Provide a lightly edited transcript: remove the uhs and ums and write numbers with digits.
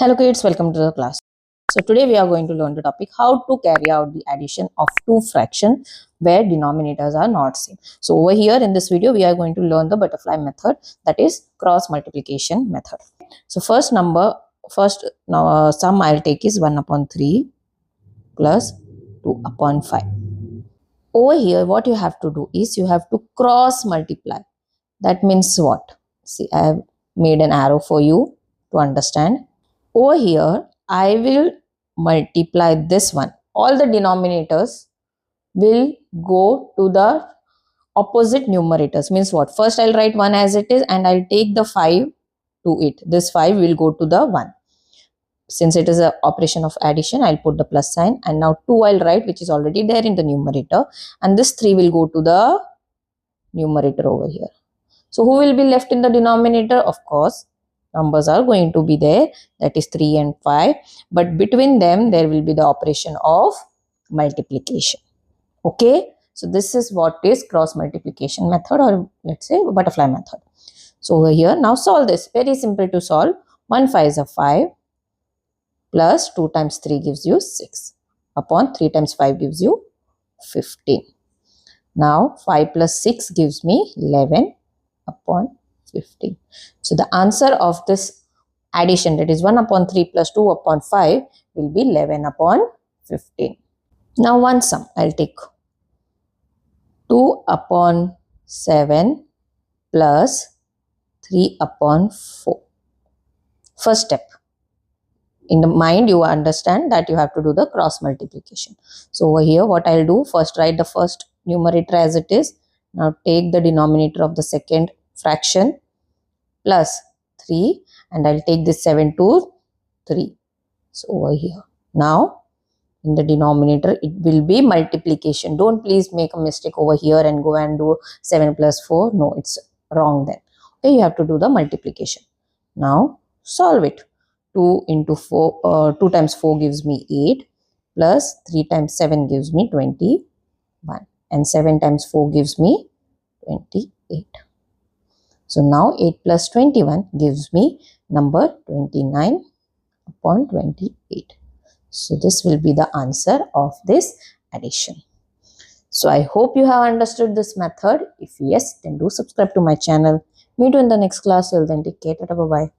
Hello kids, welcome to the class. So today we are going to learn the topic how to carry out the addition of two fractions where denominators are not same. So over here in this video we are going to learn the butterfly method, that is cross multiplication method. So first sum I'll take is 1 upon 3 plus 2 upon 5. Over here what you have to do is you have to cross multiply. That means what? See, I have made an arrow for you to understand. Over here, I will multiply this one. All the denominators will go to the opposite numerators. Means what? First, I'll write 1 as it is and I'll take the 5 to it. This 5 will go to the 1. Since it is an operation of addition, I'll put the plus sign. And now 2 I'll write, which is already there in the numerator. And this 3 will go to the numerator over here. So, who will be left in the denominator? Of course, numbers are going to be there, that is 3 and 5, but between them there will be the operation of multiplication. Okay, so this is what is cross multiplication method, or let's say butterfly method. So over here, now solve this. Very simple to solve. 1 5 is a 5 plus 2 times 3 gives you 6 upon 3 times 5 gives you 15. Now 5 plus 6 gives me 11 upon 15. So the answer of this addition, that is 1 upon 3 plus 2 upon 5, will be 11 upon 15. Now one sum, I'll take 2 upon 7 plus 3 upon 4. First step. In the mind, you understand that you have to do the cross multiplication. So over here, what I'll do, first write the first numerator as it is. Now take the denominator of the second fraction plus 3 and I'll take this 7 to 3. So over here. Now in the denominator it will be multiplication. Don't please make a mistake over here and go and do 7 plus 4. No, it's wrong then. Okay, you have to do the multiplication. Now solve it. 2 into 4, 2 times 4 gives me 8 plus 3 times 7 gives me 21 and 7 times 4 gives me 28. So now 8 plus 21 gives me number 29 upon 28. So this will be the answer of this addition. So I hope you have understood this method. If yes, then do subscribe to my channel. Meet you in the next class. Till then, take care. Bye bye.